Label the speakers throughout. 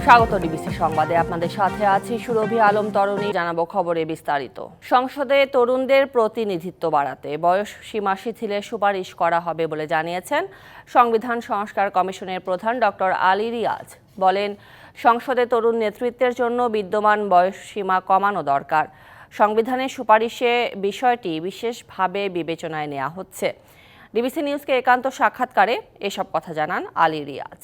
Speaker 1: স্বাগত ডিবিসি সংবাদে, আপনাদের সাথে আছি সুরভি আলম তরুণী। জানাবো খবরে বিস্তারিত। সংসদে তরুণদের প্রতিনিধিত্ব বাড়াতে বয়স সীমা শিথিলের সুপারিশ করা হবে বলে জানিয়েছেন সংবিধান সংস্কার কমিশনের প্রধান ডক্টর আলী রিয়াজ। বলেন, সংসদে তরুণ নেতৃত্বের জন্য বিদ্যমান বয়স সীমা কমানো দরকার। সংবিধানের সুপারিশে বিষয়টি বিশেষভাবে বিবেচনায় নেওয়া হচ্ছে। ডিবিসি নিউজকে একান্ত সাক্ষাৎকারে এসব কথা জানান আলী রিয়াজ।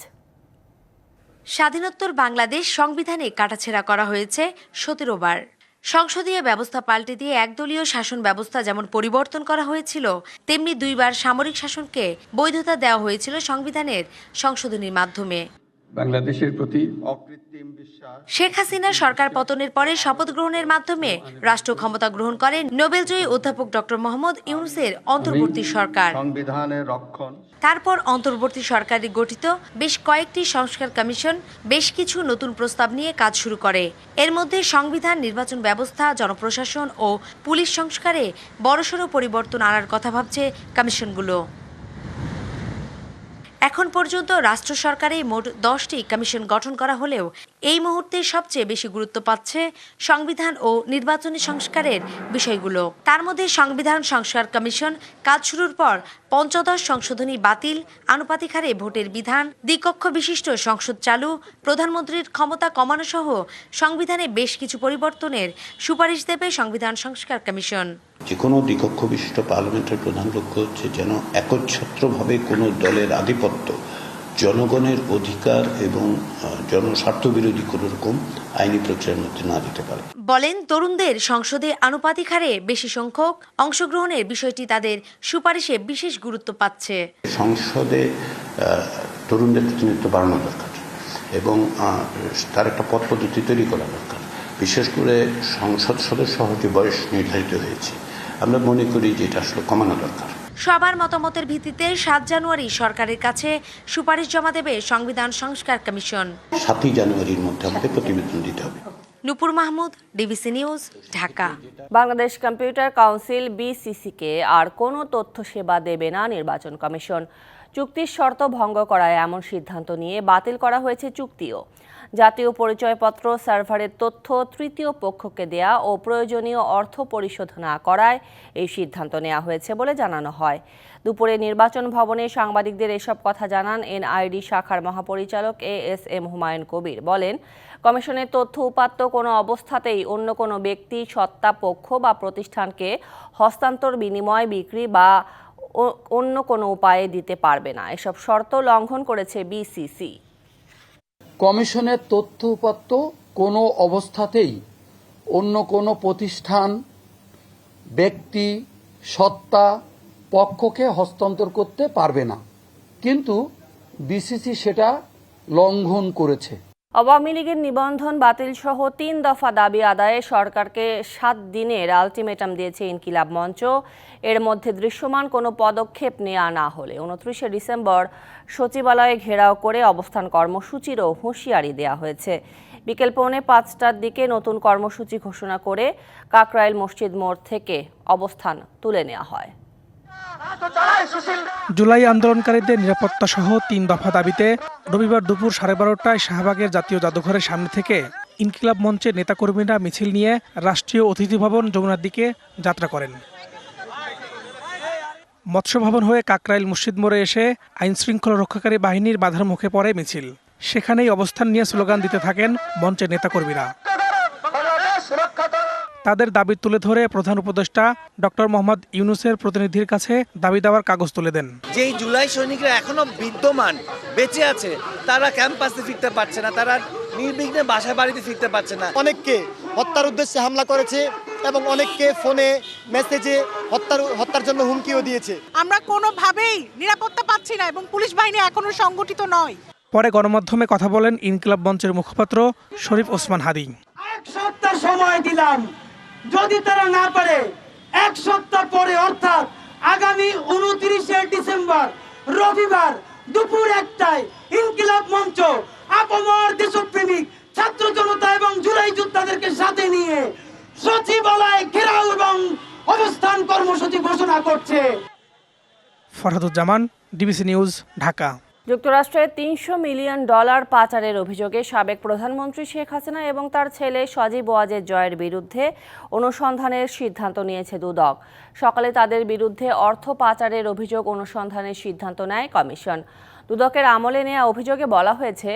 Speaker 2: স্বাধীনোত্তর বাংলাদেশ সংবিধানে কাটাছেঁড়া করা হয়েছে 17 বার। সংসদীয় ব্যবস্থা পাল্টে দিয়ে একদলীয় শাসন ব্যবস্থা যেমন পরিবর্তন করা হয়েছিল, তেমনি 2 বার সামরিক শাসনকে বৈধতা দেওয়া হয়েছিল সংবিধানের সংশোধনীর মাধ্যমে।
Speaker 3: বাংলাদেশের প্রতি অকৃত্রিম বিশ্বাস।
Speaker 2: শেখ হাসিনা সরকার পতনের পরে শপথ গ্রহণের মাধ্যমে রাষ্ট্র ক্ষমতা গ্রহণ করেন নোবেলজয়ী অধ্যাপক ডক্টর মোহাম্মদ ইউনূসের অন্তর্বর্তী সরকার।
Speaker 3: সংবিধানের রক্ষণ।
Speaker 2: তারপর অন্তর্বর্তী সরকারে গঠিত বেশ কয়েকটি সংস্কার কমিশন বেশ কিছু নতুন প্রস্তাব নিয়ে কাজ শুরু করে। এর মধ্যে সংবিধান, নির্বাচন ব্যবস্থা, জনপ্রশাসন ও পুলিশ সংস্কারে বড়সড় পরিবর্তন আনার কথা ভাবছে কমিশনগুলো। এখন পর্যন্ত রাষ্ট্র সরকারে মোট 10টি কমিশন গঠন করা হলেও এই মুহূর্তে সবচেয়ে বেশি গুরুত্ব পাচ্ছে সংবিধান ও নির্বাচনী সংস্কারের বিষয়গুলো। তার মধ্যে সংবিধান সংস্কার কমিশন কাজ শুরুর পর পঞ্চদশ সংশোধনী বাতিল, আনুপাতিক হারে ভোটের বিধান, দ্বিকক্ষ বিশিষ্ট সংসদ চালু, প্রধানমন্ত্রীর ক্ষমতা কমানো সহ সংবিধানে বেশ কিছু পরিবর্তনের সুপারিশ দেবে সংবিধান সংস্কার কমিশন।
Speaker 4: যে কোনো দ্বিকক্ষ বিশিষ্ট পার্লামেন্টের প্রধান লক্ষ্য হচ্ছে যেন একচ্ছত্রভাবে কোনো দলের আধিপত্য জনগণের অধিকার এবং জনস্বার্থ বিরোধী কোনো রকম আইনি প্রক্রিয়ার মধ্যে না দিতে পারে।
Speaker 2: বলেন, তরুণদের সংসদে আনুপাতিক হারে বেশি সংখ্যক অংশগ্রহণের বিষয়টি তাদের সুপারিশে বিশেষ গুরুত্ব পাচ্ছে।
Speaker 4: সংসদে তরুণদের প্রতিনিধিত্ব বাড়ানো দরকার এবং তার একটা পথ পদ্ধতি তৈরি করা দরকার। বিশেষ করে সংসদ সদস্য যে বয়স নির্ধারিত হয়েছে, আমরা মনে করি যে এটা আসলে কমানো দরকার।
Speaker 2: সবার মতামতের ভিত্তিতে 7 জানুয়ারি সরকারের কাছে সুপারিশ জমা দেবে সংবিধান সংস্কার কমিশন।
Speaker 4: 7 জানুয়ারির মধ্যে আমাদের প্রতিবেদন দিতে হবে।
Speaker 2: Nupur Mahmud, DBC News, Dhaka.
Speaker 1: Bangladesh computer council বিসিসিকে আর কোনো তথ্য সেবা দেবে না নির্বাচন কমিশন। চুক্তির শর্ত ভঙ্গ করায় এমন সিদ্ধান্ত নিয়ে বাতিল করা হয়েছে চুক্তিও। জাতীয় পরিচয়পত্র সার্ভারের তথ্য তৃতীয় পক্ষকে দেয়া ও প্রয়োজনীয় অর্থ পরিশোধ না করায় এই সিদ্ধান্ত নেওয়া হয়েছে বলে জানানো হয়। দুপুরে নির্বাচন ভবনে সাংবাদিকদের এসব কথা জানান এনআইডি শাখার মহাপরিচালক ASM হুমায়ুন কবির। বলেন, কমিশনের তথ্য উপাত্ত কোনো অবস্থাতেই অন্য কোনো ব্যক্তি, সত্তা, পক্ষ বা প্রতিষ্ঠানকে হস্তান্তর, বিনিময়, বিক্রি বা অন্য কোনো উপায়ে দিতে পারবে না। এসব শর্ত লঙ্ঘন করেছে বিসিসি।
Speaker 5: কমিশনের তথ্য উপাত্ত কোনো অবস্থাতেই অন্য কোনো প্রতিষ্ঠান, ব্যক্তি, সত্তা, পক্ষকে হস্তান্তর করতে পারবে না, কিন্তু বিসিসি সেটা লঙ্ঘন করেছে।
Speaker 1: আওয়ামী লীগের নিবন্ধন বাতিল সহ 3 দফা দাবি আদায়ে সরকারকে 7 দিনের আলটিমেটাম দিয়েছে ইনকিলাব মঞ্চ। এর মধ্যে দৃশ্যমান কোনো পদক্ষেপ নেওয়া না হলে 29শে ডিসেম্বর সচিবালয়ে ঘেরাও করে অবস্থান কর্মসূচিরও হুঁশিয়ারি দেওয়া হয়েছে। বিকেল 4:45টার দিকে নতুন কর্মসূচি ঘোষণা করে কাকরাইল মসজিদ মোড় থেকে অবস্থান তুলে নেওয়া হয়।
Speaker 6: জুলাই আন্দোলনকারীদের নিরাপত্তা সহ 3 দফা দাবিতে রবিবার দুপুর 12:30টায় শাহবাগের জাতীয় জাদুঘরের সামনে থেকে ইনকিলাব মঞ্চের নেতাকর্মীরা মিছিল নিয়ে রাষ্ট্রীয় অতিথি ভবন যমুনার দিকে যাত্রা করেন। মৎস্য ভবন হয়ে কাকরাইল মসজিদ মোড়ে এসে আইনশৃঙ্খলা রক্ষাকারী বাহিনীর বাধার মুখে পড়ে মিছিল। সেখানেই অবস্থান নিয়ে স্লোগান দিতে থাকেন মঞ্চের নেতাকর্মীরা। তাদের দাবি তুলে ধরে প্রধান উপদেষ্টা ডক্টর মোহাম্মদ ইউনূসের প্রতিনিধির কাছে দাবি দেওয়ার কাগজ তুলে দেন।
Speaker 7: যেই জুলাই সৈনিকরা এখনো বিদ্যমান বেঁচে আছে, তারা ক্যাম্পাসে ফিরতে পারছে না, তারা নির্বিঘ্নে বাসা বাড়িতে ফিরতে পারছে না।
Speaker 8: অনেককে হত্যার উদ্দেশ্যে হামলা করেছে এবং অনেককে ফোনে মেসেজে হত্যার জন্য হুমকিও দিয়েছে।
Speaker 9: আমরা কোনোভাবেই নিরাপত্তা পাচ্ছি না এবং পুলিশ বাহিনী এখনো সংগঠিত নয়।
Speaker 6: পরে গণমাধ্যমে কথা বলেন ইনকিলাব মঞ্চের মুখপাত্র শরীফ ওসমান হাদি।
Speaker 10: 1 সপ্তাহ সময় দিলাম, যদি তারা না পারে 1 সপ্তাহ পরে অর্থাৎ আগামী 29শে ডিসেম্বর রবিবার দুপুর 1টায় ইনকিলাব মঞ্চ আপামর দেশপ্রেমিক ছাত্র জনতা এবং জুলাই যোদ্ধাদেরকে সাথে নিয়ে সচিবালয় ঘেরাও এবং অবস্থান কর্মসূচি ঘোষণা করছে।
Speaker 6: Farhaduzzaman, DBC News, Dhaka.
Speaker 1: যুক্তরাষ্ট্রে $300 মিলিয়ন পাচারের অভিযোগে সাবেক প্রধানমন্ত্রী শেখ হাসিনা এবং তার ছেলে সজীব ওয়াজেদ জয়ের বিরুদ্ধে অনুসন্ধানের সিদ্ধান্ত নিয়েছে দুদক। সকালে তাদের বিরুদ্ধে অর্থ পাচারের অভিযোগ অনুসন্ধানের সিদ্ধান্ত নেয় কমিশন। দুদকের আমলে নেওয়া অভিযোগে বলা হয়েছে,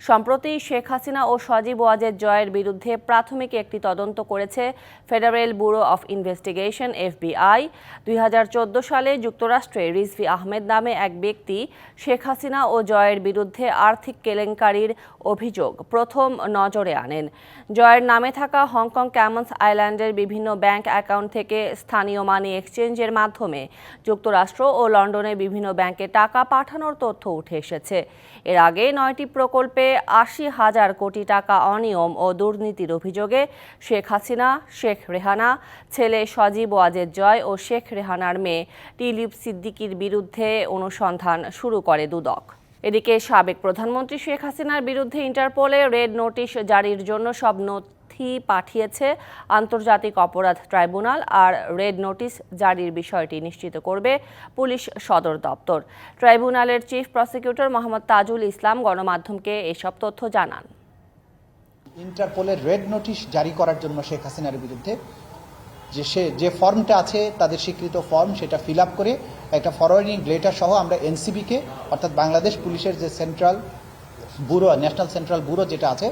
Speaker 1: সম্প্রতি শেখ হাসিনা ও সজীব ওয়াজেদ জয়ের বিরুদ্ধে প্রাথমিক একটি তদন্ত করেছে federal bureau of investigation FBI। 2014 সালে যুক্তরাষ্ট্রে রিজভী আহমেদ নামে এক ব্যক্তি শেখ হাসিনা ও জয়ের বিরুদ্ধে আর্থিক কেলেঙ্কারির অভিযোগ প্রথম নজরে আনেন। জয়ের নামে থাকা হংকং ক্যামন্স আইল্যান্ডের বিভিন্ন ব্যাংক অ্যাকাউন্ট থেকে স্থানীয় মানি এক্সচেঞ্জের মাধ্যমে যুক্তরাষ্ট্র ও লন্ডনের বিভিন্ন ব্যাংকে টাকা পাঠানোর তথ্য উঠে এসেছে। এর আগে 9টি প্রকল্পে 80,000 কোটি টাকা অনিয়ম ও দুর্নীতির অভিযোগে শেখ হাসিনা, শেখ রেহানা, ছেলে সজীব ওয়াজেদ জয় ও শেখ রেহানার মেয়ে টিউলিপ সিদ্দিকীর বিরুদ্ধে অনুসন্ধান শুরু করে দুদক। এদিকে সাবেক প্রধানমন্ত্রী শেখ হাসিনার বিরুদ্ধে ইন্টারপোলে রেড নোটিশ জারির জন্য সব নথি পাঠিয়েছে আন্তর্জাতিক অপরাধ ট্রাইব্যুনাল। আর রেড নোটিশ জারির বিষয়টি নিশ্চিত করবে পুলিশ সদর দপ্তর। ট্রাইব্যুনালের চিফ প্রসিকিউটর মোহাম্মদ তাজুল ইসলাম গণমাধ্যমকে এসব তথ্য জানান।
Speaker 11: ইন্টারপোলের রেড নোটিশ জারি করার জন্য শেখ হাসিনার বিরুদ্ধে যে ফর্মটা আছে, তাদের স্বীকৃত ফর্ম, সেটা ফিল আপ করে একটা ফরওয়ার্ডিং লেটার সহ আমরা এনসিবিকে, অর্থাৎ বাংলাদেশ পুলিশের যে central bureau, national central bureau যেটা আছে,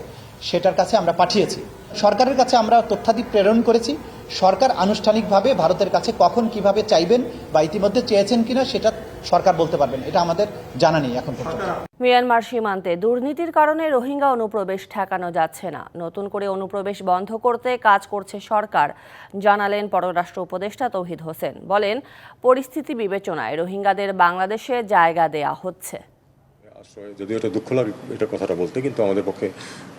Speaker 11: সেটার কাছে আমরা পাঠিয়েছি। সরকারের কাছে আমরা তথ্যাদি প্রেরণ করেছি। সরকার আনুষ্ঠানিকভাবে ভারতের কাছে কখন কিভাবে চাইবেন বা ইতিমধ্যে চেয়েছেন কিনা সেটা সরকার বলতে পারবেন, এটা আমাদের জানা নেই এখন পর্যন্ত।
Speaker 1: মিয়ানমার সীমান্তে দুর্নীতির কারণে রোহিঙ্গা অনুপ্রবেশ ঠেকানো যাচ্ছে না। নতুন করে অনুপ্রবেশ বন্ধ করতে কাজ করছে সরকার, জানালেন পররাষ্ট্র উপদেষ্টা তৌহিদ হোসেন। বলেন, পরিস্থিতি বিবেচনায় রোহিঙ্গাদের বাংলাদেশে জায়গা দেয়া হচ্ছে।
Speaker 12: যদিও এটা দুঃখ লাগে এটা কথাটা বলতে, কিন্তু আমাদের পক্ষে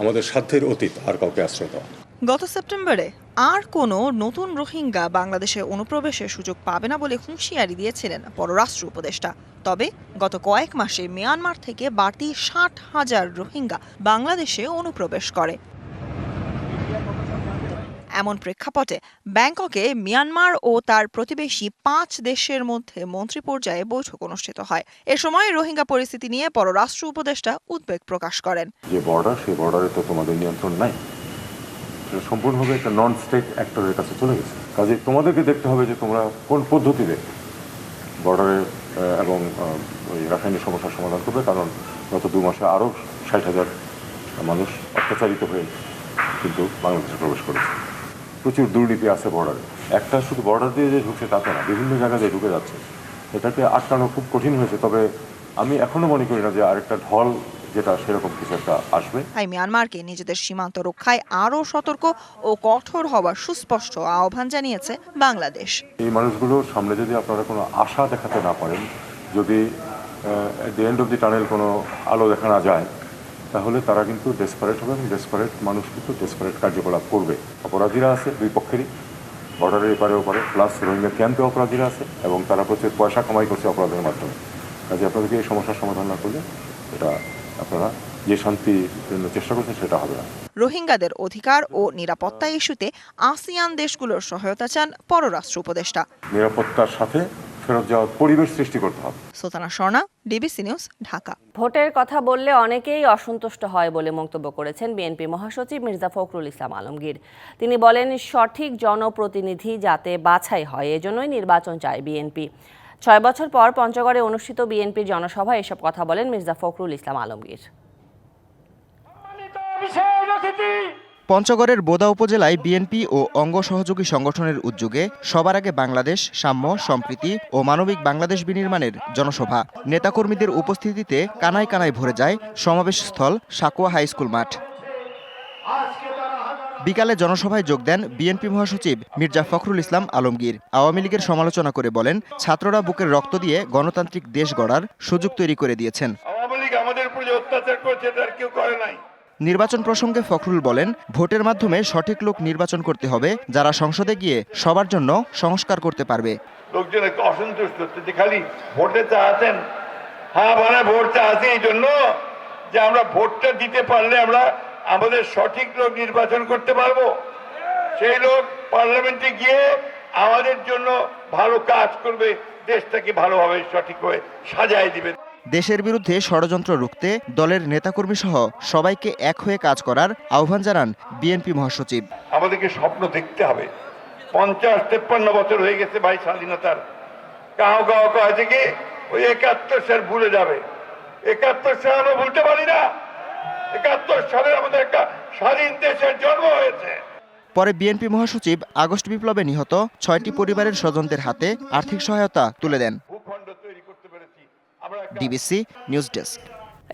Speaker 12: আমাদের সাধ্যের অতীত আর কাউকে আশ্রয় দেওয়া।
Speaker 13: গত সেপ্টেম্বরে আর কোনো নতুন রোহিঙ্গা বাংলাদেশে অনুপ্রবেশের সুযোগ পাবে না বলে হুঁশিয়ারি দিয়েছিলেন পররাষ্ট্র উপদেষ্টা। তবে গত কয়েক মাসে মিয়ানমার থেকে বাড়তি 60,000 রোহিঙ্গা বাংলাদেশে অনুপ্রবেশ করে। এমন প্রেক্ষাপটে ব্যাংককে মিয়ানমার ও তার প্রতিবেশী 5 দেশের মধ্যে মন্ত্রী পর্যায়ে বৈঠক অনুষ্ঠিত হয়। এ সময় রোহিঙ্গা পরিস্থিতি নিয়ে পররাষ্ট্র উপদেষ্টা উদ্বেগ প্রকাশ করেন।
Speaker 12: যে বর্ডার, সেই বর্ডারে তো তোমাদের নিয়ন্ত্রণ নাই, সেটা সম্পূর্ণভাবে একটা নন স্টেট অ্যাক্টরের কাছে চলে গেছে। কাজে তোমাদেরকে দেখতে হবে যে তোমরা কোন পদ্ধতিতে বর্ডারে এবং ওই রাসায়নিক সমস্যার সমাধান করবে। কারণ গত 2 মাসে আরও 60,000 মানুষ অত্যাচারিত হয়ে কিন্তু বাংলাদেশে প্রবেশ করেছে। প্রচুর দুর্নীতি আছে বর্ডারে। একটা শুধু বর্ডার দিয়ে যে ঢুকছে তা তো না, বিভিন্ন জায়গা দিয়ে ঢুকে যাচ্ছে। এটাকে আটকানো খুব কঠিন হয়েছে। তবে আমি এখনো মনে করি না যে আরেকটা ঢল যেটা সেরকম কিছু একটা আসবে।
Speaker 13: তাই মিয়ানমারকে নিজেদের সীমান্ত রক্ষায় আরও সতর্ক ও কঠোর হওয়ার সুস্পষ্ট আহ্বান জানিয়েছে বাংলাদেশ।
Speaker 12: এই মানুষগুলোর সামনে যদি আপনারা কোনো আশা দেখাতে না পারেন, যদি at the end of the tunnel কোনো আলো দেখা না যায়, তাহলে তারা কিন্তু ডেসপারেট হবে এবং ডেসপারেট মানুষ কিন্তু ডেসপারেট কার্যকলাপ করবে। অপরাধীরা আছে দুই পক্ষেরই, বর্ডারের এপারে ওপারে, প্লাস রোহিঙ্গা ক্যাম্পে অপরাধীরা আছে এবং তারা প্রচুর পয়সা কামাই করছে অপরাধের মাধ্যমে। কাজে আপনাদেরকে এই সমস্যার সমাধান না করলে এটা আপনারা যে শান্তির জন্য চেষ্টা করছেন সেটা হবে না।
Speaker 13: রোহিঙ্গাদের অধিকার ও নিরাপত্তা ইস্যুতে আসিয়ান দেশগুলোর সহায়তা চান পররাষ্ট্র উপদেষ্টা।
Speaker 12: নিরাপত্তার সাথে ফেরত যাওয়ার পরিবেশ সৃষ্টি করতে হবে।
Speaker 13: Sultana Swarna, DBC News, Dhaka.
Speaker 1: ভোটের কথা বললে অনেকেই অসন্তুষ্ট হয় বলে মন্তব্য করেছেন বিএনপি মহাসচিব মির্জা ফখরুল ইসলাম আলমগীর। তিনি বলেন, সঠিক জনপ্রতিনিধি যাতে বাছাই হয়, এজন্যই নির্বাচন চায় বিএনপি। 6 বছর পর পঞ্চগড়ে অনুষ্ঠিত বিএনপির জনসভায় এসব কথা বলেন মির্জা ফখরুল ইসলাম আলমগীর।
Speaker 14: পঞ্চগড়ের বোদা উপজেলায় বিএনপি ও অঙ্গ সহযোগী সংগঠনের উদ্যোগে সবার আগে বাংলাদেশ, সাম্য, সম্প্রীতি ও মানবিক বাংলাদেশ বিনির্মাণের জনসভা। নেতাকর্মীদের উপস্থিতিতে কানায় কানায় ভরে যায় সমাবেশস্থল সাকুয়া হাই স্কুল মাঠ। বিকালে জনসভায় যোগ দেন বিএনপি মহাসচিব মির্জা ফখরুল ইসলাম আলমগীর। আওয়ামী লীগের সমালোচনা করে বলেন, ছাত্ররা বুকের রক্ত দিয়ে গণতান্ত্রিক দেশ গড়ার সুযোগ তৈরি করে দিয়েছেন। নির্বাচন প্রসঙ্গে ফখরুল বলেন, ভোটের মাধ্যমে সঠিক লোক নির্বাচন করতে হবে, যারা সংসদে গিয়ে সবার জন্য সংস্কার করতে পারবে।
Speaker 15: লোকজন একটু অসন্তুষ্ট, খালি ভোটে চাচ্ছেন, হ্যাঁ মানে ভোট চাচ্ছি এই জন্য যে আমরা ভোটটা দিতে পারলে আমরা আমাদের সঠিক লোক নির্বাচন করতে পারবো। সেই লোক পার্লামেন্টে গিয়ে আমাদের জন্য ভালো কাজ করবে, দেশটাকে ভালোভাবে সঠিকভাবে সাজায় দিবে।
Speaker 14: দেশের বিরুদ্ধে ষড়যন্ত্র রুখতে দলের নেতাকর্মী সহ সবাইকে এক হয়ে কাজ করার আহ্বান জানান বিএনপি মহাসচিব।
Speaker 15: আমাদেরকে স্বপ্ন দেখতে হবে। 50-53 বছর হয়ে গেছে ভাই স্বাধীনতার। কাউ আছে কি ওই 71 সাল ভুলে যাবে। 71 সাল আমরা ভুলতে পারি না। 71 সালে আমাদের একটা স্বাধীন দেশের জন্ম হয়েছে।
Speaker 14: পরে বিএনপি মহাসচিব আগস্ট বিপ্লবে নিহত 6টি পরিবারের স্বজনদের হাতে আর্থিক সহায়তা তুলে দেন। DBC news desk.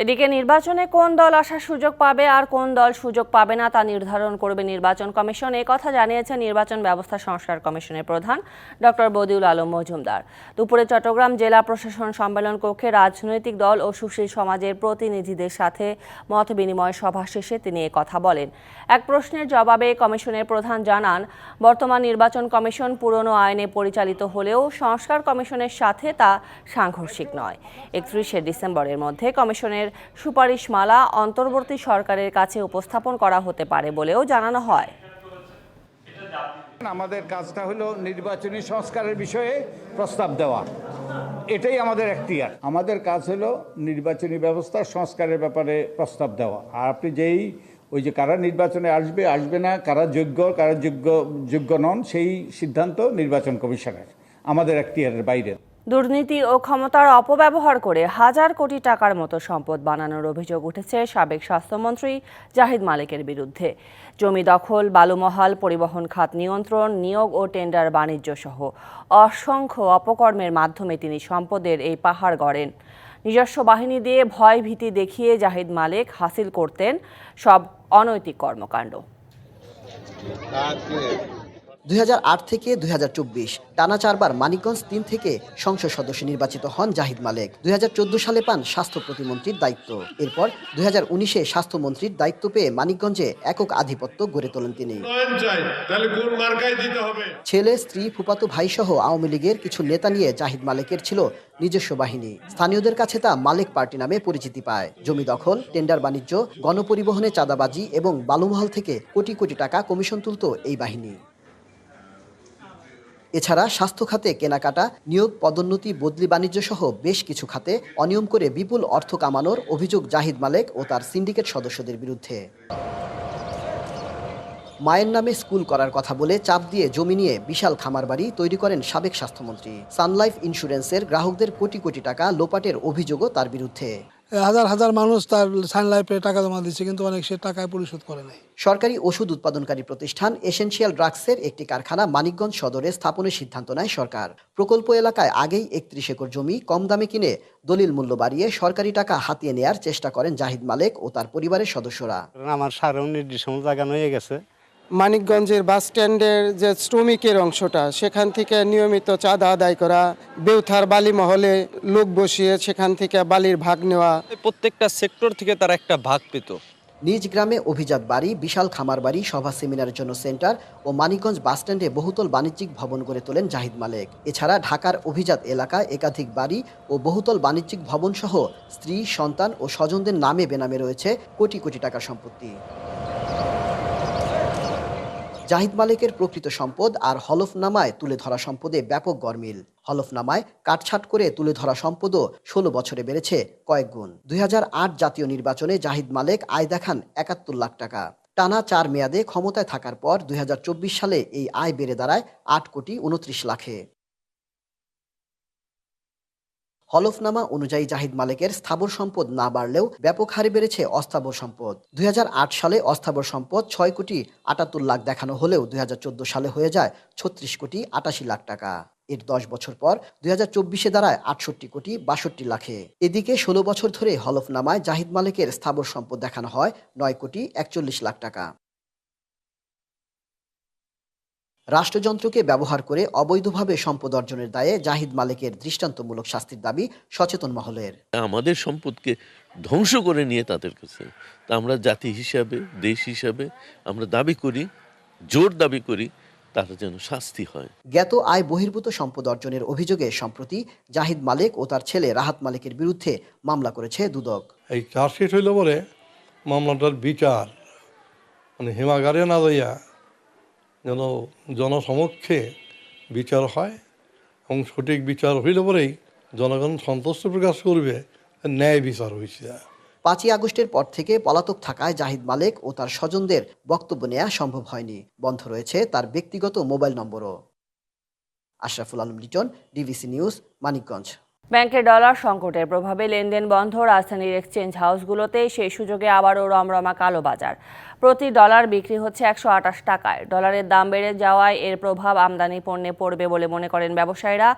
Speaker 1: এদিকে নির্বাচনে কোন দল আসার সুযোগ পাবে আর কোন দল সুযোগ পাবে না তা নির্ধারণ করবে নির্বাচন কমিশন, এই কথা জানিয়েছেন নির্বাচন ব্যবস্থা সংস্কার কমিশনের প্রধান ডক্টর বদিউল আলম মজুমদার। দুপুরে চট্টগ্রাম জেলা প্রশাসন সম্মেলন কক্ষে রাজনৈতিক দল ও সুশীল সমাজের প্রতিনিধিদের সাথে মত বিনিময় সভা শেষে তিনি কথা বলেন। এক প্রশ্নের জবাবে কমিশনের প্রধান জানান, বর্তমান নির্বাচন কমিশন পুরনো আইনে পরিচালিত হলেও সংস্কার কমিশনের সাথে তা সাংঘর্ষিক নয়। 31শে ডিসেম্বরের মধ্যে কমিশনের সুপারিশমালা অন্তর্বর্তী সরকারের কাছে উপস্থাপন করা হতে পারে বলেও জানানো হয়।
Speaker 16: আমাদের কাজটা হলো নির্বাচনী সংস্কারের বিষয়ে প্রস্তাব দেওয়া, এটাই আমাদের এখতিয়ার। আমাদের কাজ হলো নির্বাচনী ব্যবস্থা সংস্কারের ব্যাপারে প্রস্তাব দেওয়া। আর আপনি যেই ওই যে কারা নির্বাচনে আসবে আসবে না, কারা যোগ্য কারা যোগ্য নন, সেই সিদ্ধান্ত নির্বাচন কমিশনের, আমাদের এখতিয়ারের বাইরে।
Speaker 1: দুর্নীতি ও ক্ষমতার অপব্যবহার করে হাজার কোটি টাকার মতো সম্পদ বানানোর অভিযোগ উঠেছে সাবেক স্বাস্থ্যমন্ত্রী জাহিদ মালেকের বিরুদ্ধে। জমি দখল, বালুমহাল, পরিবহন খাত নিয়ন্ত্রণ, নিয়োগ ও টেন্ডার বাণিজ্য সহ অসংখ্য অপকর্মের মাধ্যমে তিনি সম্পদের এই পাহাড় গড়েন। নিজস্ব বাহিনী দিয়ে ভয় ভীতি দেখিয়ে জাহিদ মালেক হাসিল করতেন সব অনৈতিক কর্মকাণ্ড।
Speaker 17: 2008 থেকে 2024 টানা 4 বার মানিকগঞ্জ 3 থেকে সংসদ সদস্য নির্বাচিত হন জাহিদ মালেক। 2014 সালে পান স্বাস্থ্য প্রতিমন্ত্রীর দায়িত্ব। এরপর 2019-এ স্বাস্থ্যমন্ত্রীর দায়িত্ব পেয়ে মানিকগঞ্জে একক আধিপত্য গড়ে তোলেন তিনি। ছেলে, স্ত্রী, ফুফাতো ভাই সহ আওয়ামী লীগের কিছু নেতা নিয়ে জাহিদ মালেকের ছিল নিজস্ব বাহিনী। স্থানীয়দের কাছে তা মালেক পার্টি নামে পরিচিতি পায়। জমি দখল, টেন্ডার বাণিজ্য, গণপরিবহনে চাঁদাবাজি এবং বালুমহাল থেকে কোটি কোটি টাকা কমিশন তুলত এই বাহিনী। এছাড়া স্বাস্থ্য খাতে কেনাকাটা, নিয়োগ, পদোন্নতি, বদলি বাণিজ্য সহ বেশ কিছু খাতে অনিয়ম করে বিপুল অর্থ কামানোর অভিযোগ জাহিদ মালেক ও তার সিন্ডিকেট সদস্যদের বিরুদ্ধে। মায়ের নামে স্কুল করার কথা বলে চাপ দিয়ে জমি নিয়ে বিশাল খামার বাড়ি তৈরি করেন সাবেক স্বাস্থ্যমন্ত্রী। সানলাইফ ইন্স্যুরেন্সের গ্রাহকদের কোটি কোটি টাকা লোপাটের অভিযোগও তার বিরুদ্ধে।
Speaker 18: হাজার হাজার মানুষ তার সানলাইফে টাকা জমা দিচ্ছে, কিন্তু অনেক সে টাকায় পরিশোধ করে নাই।
Speaker 17: সরকারি ওষুধ উৎপাদনকারী প্রতিষ্ঠান এসেনশিয়াল ড্রাগসের একটি কারখানা মানিকগঞ্জ সদরে স্থাপনের সিদ্ধান্ত নেয় সরকার। প্রকল্প এলাকায় আগেই 31 একর জমি কম দামে কিনে দলিল মূল্য বাড়িয়ে সরকারি টাকা হাতিয়ে নেয়ার চেষ্টা করেন জাহিদ মালেক ও তার পরিবারের সদস্যরা।
Speaker 19: আমার সারা নির্দিষ্ট জায়গা হয়ে গেছে।
Speaker 20: মানিকগঞ্জের বাস স্ট্যান্ডের যে শ্রমিকের অংশটা, সেখান থেকে নিয়মিত চাঁদা আদায় করা, বেউথার বালি মহলে লোক বসিয়ে সেখান থেকে বালির ভাগ নেওয়া,
Speaker 19: প্রত্যেকটা সেক্টর থেকে তারা একটা ভাগ পেত।
Speaker 17: নিজ গ্রামে অভিজাত বাড়ি, বিশাল খামার বাড়ি, সভা সেমিনারের জন্য সেন্টার ও মানিকগঞ্জ বাসস্ট্যান্ডে বহুতল বাণিজ্যিক ভবন গড়ে তোলেন জাহিদ মালেক। এছাড়া ঢাকার অভিজাত এলাকায় একাধিক বাড়ি ও বহুতল বাণিজ্যিক ভবন সহ স্ত্রী, সন্তান ও স্বজনদের নামে বেনামে রয়েছে কোটি কোটি টাকার সম্পত্তি। জাহিদ মালেকের প্রকৃত সম্পদ আর হলফনামায় তুলে ধরা সম্পদে ব্যাপক গরমিল। হলফনামায় কাটছাট করে তুলে ধরা সম্পদও 16 বছরে বেড়েছে কয়েক গুণ। 2008 জাতীয় নির্বাচনে জাহিদ মালেক আয় দেখান 71 লাখ টাকা। টানা 4 মেয়াদে ক্ষমতায় থাকার পর 2024 সালে এই আয় বেড়ে দাঁড়ায় 8 কোটি 29 লাখে। হলফনামা অনুযায়ী জাহিদ মালেকের স্থাবর সম্পদ না বাড়লেও ব্যাপক হারে বেড়েছে অস্থাবর সম্পদ। 2008 সালে অস্থাবর সম্পদ 6 কোটি 78 লাখ দেখানো হলেও 2014 সালে হয়ে যায় 36 কোটি 88 লাখ টাকা। এর 10 বছর পর 2024-এ দাঁড়ায় 68 কোটি 62 লাখে। এদিকে 16 বছর ধরে হলফনামায় জাহিদ মালেকের স্থাবর সম্পদ দেখানো হয় 9 কোটি 41 লাখ টাকা। রাষ্ট্রযন্ত্রকে ব্যবহার করে অবৈধভাবে সম্পদ অর্জনের দায়ে জাহিদ মালেকের দৃষ্টান্তমূলক শাস্তির দাবি সচেতন মহলের।
Speaker 21: আমাদের সম্পদকে ধ্বংস করে নিয়ে তাদের কাছে, তা আমরা জাতি হিসাবে, দেশ হিসাবে আমরা দাবি করি, জোর দাবি করি, তার যেন শাস্তি হয়।
Speaker 17: জ্ঞাত আয় বহির্ভূত সম্পদ অর্জনের অভিযোগে সম্প্রতি জাহিদ মালেক ও তার ছেলে রাহাত মালেকের বিরুদ্ধে মামলা করেছে দুদক।
Speaker 18: এই চার্জশিট হইল বলে মামলাটার বিচার হিমাগারে না যাইয়া যেন জনসমক্ষে বিচার হয় এবং সঠিক বিচার হইলে পরেই জনগণ সন্তুষ্ট প্রকাশ করবে ন্যায় বিচার হয়েছে।
Speaker 17: 5ই আগস্টের পর থেকে পলাতক থাকায় জাহিদ মালেক ও তার স্বজনদের বক্তব্য নেওয়া সম্ভব হয়নি। বন্ধ রয়েছে তার ব্যক্তিগত মোবাইল নম্বরও। Ashraful Alam Liton, DBC News, Manikganj.
Speaker 1: ব্যাংকের ডলার সংকটের প্রভাবে লেনদেন বন্ধ রাজধানীর এক্সচেঞ্জ হাউসগুলোতে, সেই সুযোগে আবারও রমরমা কালোবাজার। প্রতি ডলার বিক্রি হচ্ছে 128 টাকায়। ডলারের দাম বেড়ে যাওয়ায় এর প্রভাব আমদানি পণ্যে পড়বে বলে মনে করেন ব্যবসায়ীরা।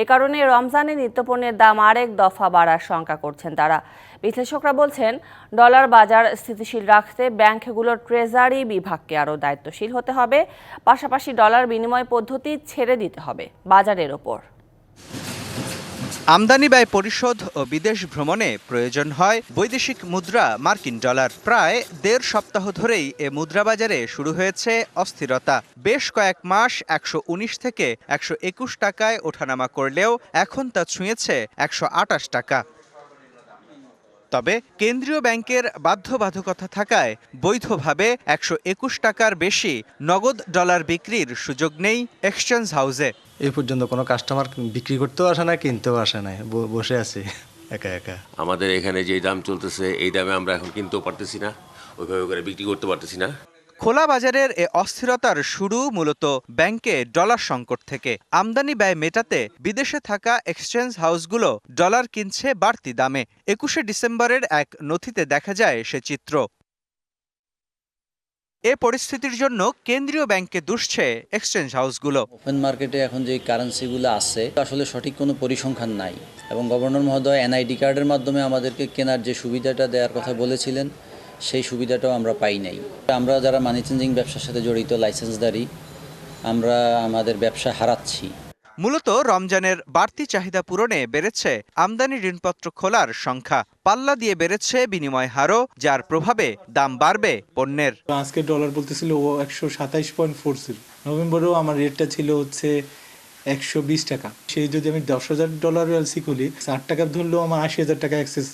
Speaker 1: এ কারণে রমজানে নিত্যপণ্যের দাম আরেক দফা বাড়ার শঙ্কা করছেন তারা। বিশ্লেষকরা বলছেন, ডলার বাজার স্থিতিশীল রাখতে ব্যাংকগুলোর ট্রেজারি বিভাগকে আরও দায়িত্বশীল হতে হবে, পাশাপাশি ডলার বিনিময় পদ্ধতি ছেড়ে দিতে হবে বাজারের ওপর।
Speaker 3: আমদানি ব্যয় পরিশোধ ও বিদেশ ভ্রমণে প্রয়োজন হয় বৈদেশিক মুদ্রা মার্কিন ডলার। প্রায় 1.5 সপ্তাহ ধরেই এ মুদ্রা বাজারে শুরু হয়েছে অস্থিরতা। বেশ কয়েক মাস 119 থেকে 121 টাকায় ওঠানামা করলেও এখন তা ছুঁয়েছে 128 টাকা। তবে কেন্দ্রীয় ব্যাংকের বাধ্যবাধকতা থাকায় বৈধভাবে 121 টাকার বেশি নগদ ডলার বিক্রির সুযোগ নেই এক্সচেঞ্জ হাউসে।
Speaker 22: এই পর্যন্ত কোনো কাস্টমার বিক্রি করতেও আসে না, কিনতেও আসে না, বসে আছি একা একা।
Speaker 23: আমাদের এখানে যে দাম চলতেছে এই দামে আমরা এখন কিনতেও পারতেছি না, ওইভাবে করে বিক্রি করতে পারতেছি না।
Speaker 3: খোলা বাজারের এ অস্থিরতার শুরু মূলত ব্যাংকে ডলার সংকট থেকে। আমদানি ব্যয় মেটাতে বিদেশে থাকা এক্সচেঞ্জ হাউসগুলো ডলার কিনছে বাড়তি দামে। 21শে ডিসেম্বরের এক নথিতে দেখা যায় সে চিত্র। এ পরিস্থিতির জন্য কেন্দ্রীয় ব্যাংকে দুষছে এক্সচেঞ্জ হাউসগুলো।
Speaker 24: ওপেন মার্কেটে এখন যে কারেন্সিগুলো আছে আসলে সঠিক কোনো পরিসংখ্যান নাই, এবং গভর্নর মহোদয় এনআইডি কার্ডের মাধ্যমে আমাদেরকে কেনার যে সুবিধাটা দেওয়ার কথা বলেছিলেন সেই সুবিধাটাও আমরা পাই নাই। আমরা যারা মানি চেঞ্জিং ব্যবসার সাথে জড়িত লাইসেন্সদারি, আমরা আমাদের ব্যবসা হারাচ্ছি।
Speaker 3: মূলত রমজানের বাড়তি চাহিদা পূরণে বেড়েছে আমদানি ঋণপত্র খোলার সংখ্যা। পাল্লা দিয়ে বেড়েছে বিনিময় হারও, যার প্রভাবে দাম বাড়বে পণ্যের।
Speaker 25: আজকে ডলার বলতেছিল ও 127.4 ছিল। নভেম্বরেও আমার রেটটা ছিল হচ্ছে 120 টাকা। সেই যদি আমি 10,000 ডলার এলসি খুলি, 8 টাকা ধরলেও আমার 80,000 টাকা অ্যাক্সেস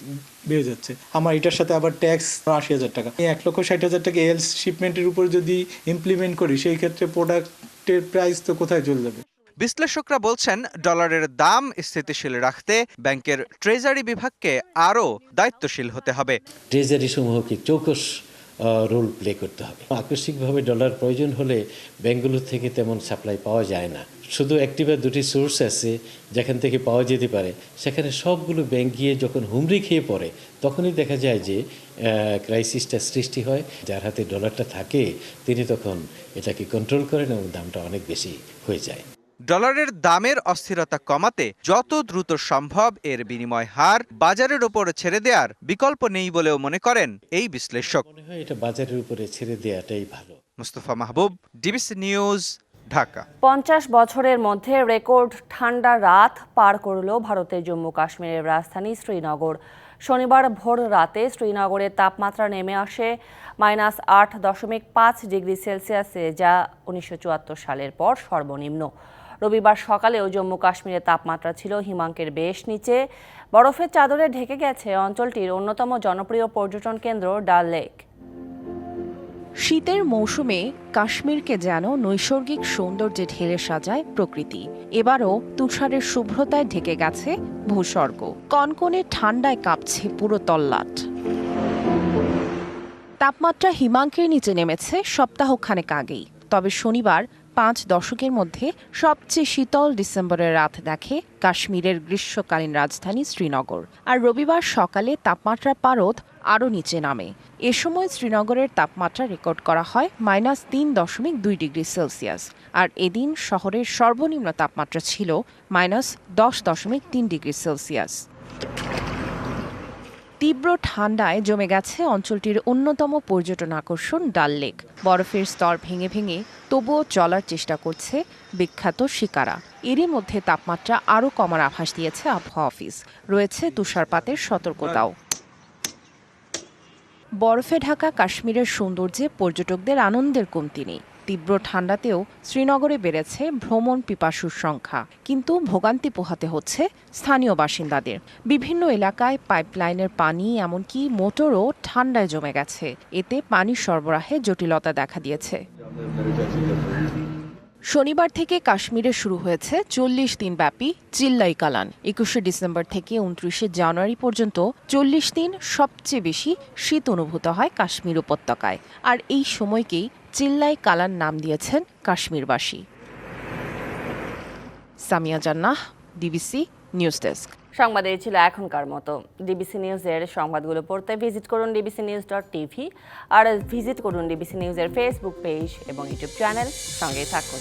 Speaker 25: বেড়ে যাচ্ছে। আমার এটার সাথে আবার ট্যাক্স 80,000 টাকা। 1,60,000 টাকা এলস শিপমেন্টের উপর যদি ইমপ্লিমেন্ট করি, সেই ক্ষেত্রে প্রোডাক্টের প্রাইস তো কোথায় চলে যাবে।
Speaker 3: বিশ্লেষকরা বলছেন, ডলারের দাম স্থিতিশীল রাখতে ব্যাংকের ট্রেজারি বিভাগকে আরও দায়িত্বশীল হতে হবে।
Speaker 26: ট্রেজারি সমূহকে চৌকস রোল প্লে করতে হবে। আকস্মিকভাবে ডলার প্রয়োজন হলে ব্যাংকগুলোর থেকে তেমন সাপ্লাই পাওয়া যায় না। শুধু একটি বা দুটি সোর্স আছে যেখান থেকে পাওয়া যেতে পারে, সেখানে সবগুলো ব্যাংক গিয়ে যখন হুমড়ি খেয়ে পড়ে তখনই দেখা যায় যে ক্রাইসিসটা সৃষ্টি হয়। যার হাতে ডলারটা থাকে তিনি তখন এটাকে কন্ট্রোল করেন এবং দামটা অনেক বেশি হয়ে যায়।
Speaker 3: ডলারের দামের অস্থিরতা কমাতে যত দ্রুত সম্ভব এর বিনিময় হার বাজারের উপর ছেড়ে দেওয়ার বিকল্প নেই বলেও মনে করেন এই বিশ্লেষক।
Speaker 26: মনে হয় এটা বাজারের উপরে ছেড়ে দেওয়াটাই ভালো।
Speaker 3: মুস্তফা মাহবুব, ডিবিসি নিউজ, ঢাকা।
Speaker 1: 50 বছরের মধ্যে রেকর্ড ঠান্ডা রাত পার করল ভারতের জম্মু কাশ্মীরের রাজধানী শ্রীনগর। শনিবার ভোর রাতে শ্রীনগরের তাপমাত্রা নেমে আসে -8.5 ডিগ্রি সেলসিয়াসে, যা 1974 সালের পর সর্বনিম্ন। রবিবার সকালেও জম্মু কাশ্মীরের তাপমাত্রা ছিল হিমাঙ্কের বেশ নিচে। বরফের চাদরে ঢেকে গেছে অঞ্চলটির অন্যতম জনপ্রিয় পর্যটন কেন্দ্র ডাল লেক।
Speaker 27: শীতের মৌসুমে কাশ্মীরকে যেন নৈসর্গিক সৌন্দর্যে ঢেলে সাজায় প্রকৃতি। এবারও তুষারের শুভ্রতায় ঢেকে গেছে ভূস্বর্গ। কনকনে ঠান্ডায় কাঁপছে পুরো তল্লাট। তাপমাত্রা হিমাঙ্কের নিচে নেমেছে সপ্তাহখানেক আগেই। তবে শনিবার 5 দশকের মধ্যে সবচেয়ে শীতল ডিসেম্বরের রাত দেখে কাশ্মীরের গ্রীষ্মকালীন রাজধানী শ্রীনগর। আর রবিবার সকালে তাপমাত্রার পারদ আরও নিচে নামে। এ সময় শ্রীনগরের তাপমাত্রা রেকর্ড করা হয় -3.2 ডিগ্রি সেলসিয়াস। আর এদিন শহরের সর্বনিম্ন তাপমাত্রা ছিল -10.3 ডিগ্রি সেলসিয়াস। তীব্র ঠান্ডায় জমে গেছে অঞ্চলটির অন্যতম পর্যটন আকর্ষণ ডাল লেক। বরফের স্তর ভেঙে ভেঙে তবুও চলার চেষ্টা করছে বিখ্যাত শিকারা। এরই মধ্যে তাপমাত্রা আরও কমার আভাস দিয়েছে আবহাওয়া অফিস। রয়েছে তুষারপাতের সতর্কতাও। বরফে ঢাকা কাশ্মীরের সৌন্দর্যে পর্যটকদের আনন্দের কমতি নেই। তীব্র ঠান্ডাতেও শ্রীনগরে বেড়েছে ভ্রমণ পিপাসুর সংখ্যা, কিন্তু ভোগান্তি পোহাতে হচ্ছে স্থানীয় বাসিন্দাদের। বিভিন্ন এলাকায় পাইপলাইনের পানি, এমনকি মোটরও ঠান্ডায় জমে গেছে। এতে পানি সরবরাহে জটিলতা দেখা দিয়েছে। শনিবার থেকে কাশ্মীরে শুরু হয়েছে 40 দিনব্যাপী চিল্লাই কালান। 21শে ডিসেম্বর থেকে 29শে জানুয়ারি পর্যন্ত 40 দিন সবচেয়ে বেশি শীত অনুভূত হয় কাশ্মীর উপত্যকায়। আর এই সময়কেই চিল্লাই কালান নাম দিয়েছেন কাশ্মীরবাসী। সামিয়া জান্নাহ, ডিবিসি নিউজ ডেস্ক।
Speaker 1: সংবাদ এই ছিল এখনকার মতো। ডিবিসি নিউজের সংবাদগুলো পড়তে ভিজিট করুন dbcnews.tv আর ভিজিট করুন ডিবিসি নিউজের ফেসবুক পেজ এবং ইউটিউব চ্যানেল। সঙ্গেই থাকুন।